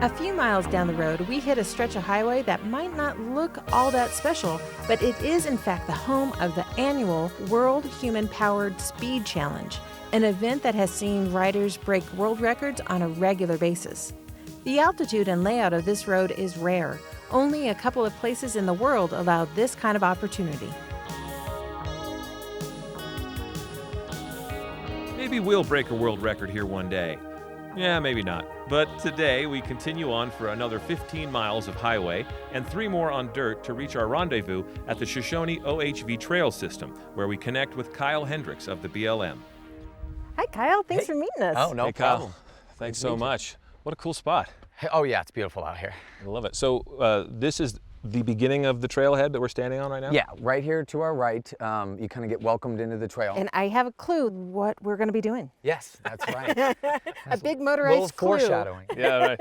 A few miles down the road, we hit a stretch of highway that might not look all that special, but it is in fact the home of the annual World Human Powered Speed Challenge, an event that has seen riders break world records on a regular basis. The altitude and layout of this road is rare. Only a couple of places in the world allow this kind of opportunity. Maybe we'll break a world record here one day. Yeah, maybe not. But today we continue on for another 15 miles of highway and 3 more on dirt to reach our rendezvous at the Shoshone OHV Trail System, where we connect with Kyle Hendricks of the BLM. Hi, Kyle. Thanks for meeting us. Oh, no problem. Kyle, thanks so much. What a cool spot. Oh, yeah, it's beautiful out here. I love it. So this is the beginning of the trailhead that we're standing on right now? Yeah, right here to our right, you kind of get welcomed into the trail. And I have a clue what we're going to be doing. Yes, that's right. A big motorized clue. Foreshadowing. Yeah, right.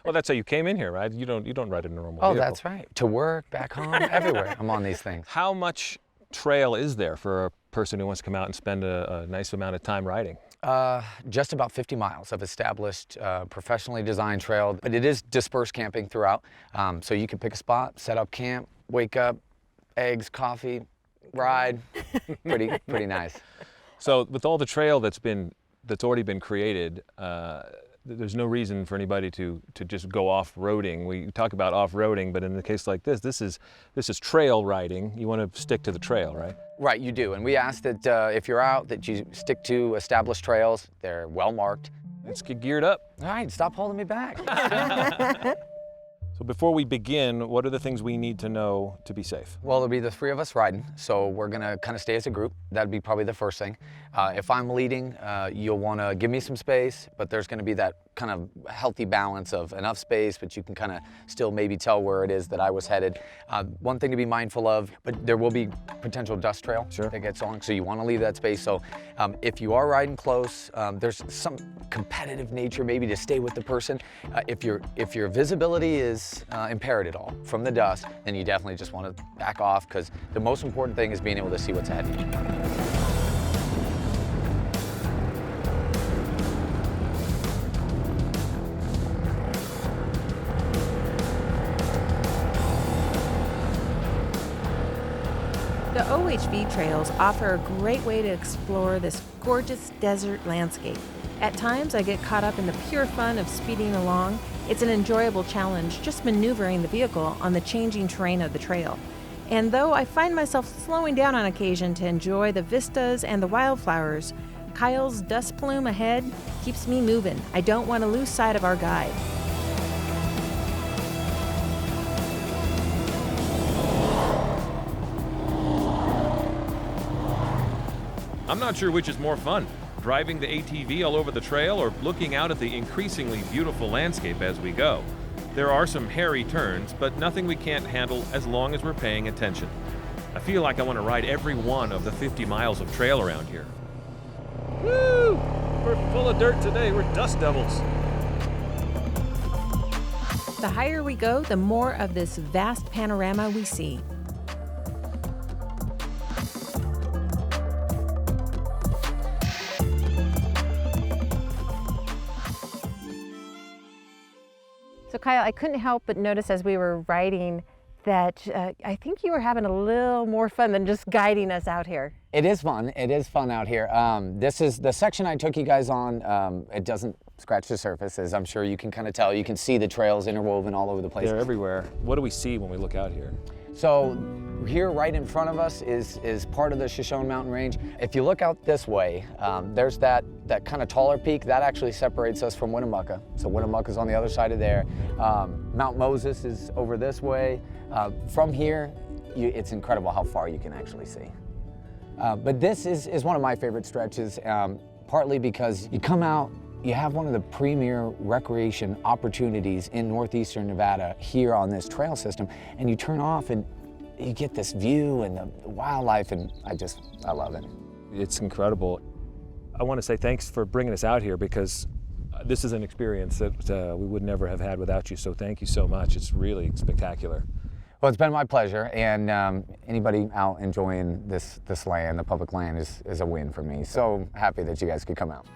Well, that's how you came in here, right? You don't ride a normal vehicle. Oh, that's right. To work, back home, everywhere. I'm on these things. How much trail is there for a person who wants to come out and spend a nice amount of time riding? Just about 50 miles of established, professionally designed trail, but it is dispersed camping throughout. So you can pick a spot, set up camp, wake up, eggs, coffee, ride. Pretty nice. So with all the trail that's already been created, there's no reason for anybody to just go off-roading. We talk about off-roading, but in a case like this is trail riding. You want to stick to the trail, right? Right, you do. And we ask that if you're out, that you stick to established trails. They're well marked. Let's get geared up. All right, stop holding me back. So before we begin, what are the things we need to know to be safe? Well, there'll be the 3 of us riding, so we're gonna kind of stay as a group. That'd be probably the first thing. If I'm leading, you'll wanna give me some space, but there's gonna be that kind of healthy balance of enough space, but you can kind of still maybe tell where it is that I was headed. One thing to be mindful of, but there will be potential dust trail that gets on, so you wanna leave that space. So if you are riding close, there's some competitive nature maybe to stay with the person. If your visibility is impaired at all from the dust, then you definitely just want to back off, because the most important thing is being able to see what's ahead of you. The OHV trails offer a great way to explore this gorgeous desert landscape. At times, I get caught up in the pure fun of speeding along. It's an enjoyable challenge just maneuvering the vehicle on the changing terrain of the trail. And though I find myself slowing down on occasion to enjoy the vistas and the wildflowers, Kyle's dust plume ahead keeps me moving. I don't want to lose sight of our guide. I'm not sure which is more fun, driving the ATV all over the trail or looking out at the increasingly beautiful landscape as we go. There are some hairy turns, but nothing we can't handle as long as we're paying attention. I feel like I want to ride every one of the 50 miles of trail around here. Woo! We're full of dirt today. We're dust devils. The higher we go, the more of this vast panorama we see. So Kyle, I couldn't help but notice as we were riding that I think you were having a little more fun than just guiding us out here. It is fun. It is fun out here. This is the section I took you guys on. It doesn't scratch the surface, as I'm sure you can kind of tell. You can see the trails interwoven all over the place. They're everywhere. What do we see when we look out here? So here right in front of us is part of the Shoshone mountain range. If you look out this way, there's that kind of taller peak that actually separates us from Winnemucca. So Winnemucca's on the other side of there. Mount Moses is over this way. From here, it's incredible how far you can actually see. But this is one of my favorite stretches, partly because you come out, you have one of the premier recreation opportunities in northeastern Nevada here on this trail system, and you turn off and you get this view and the wildlife, and I love it. It's incredible. I want to say thanks for bringing us out here, because this is an experience that we would never have had without you, so thank you so much. It's really spectacular. Well, it's been my pleasure, and anybody out enjoying this land, the public land, is a win for me. So happy that you guys could come out.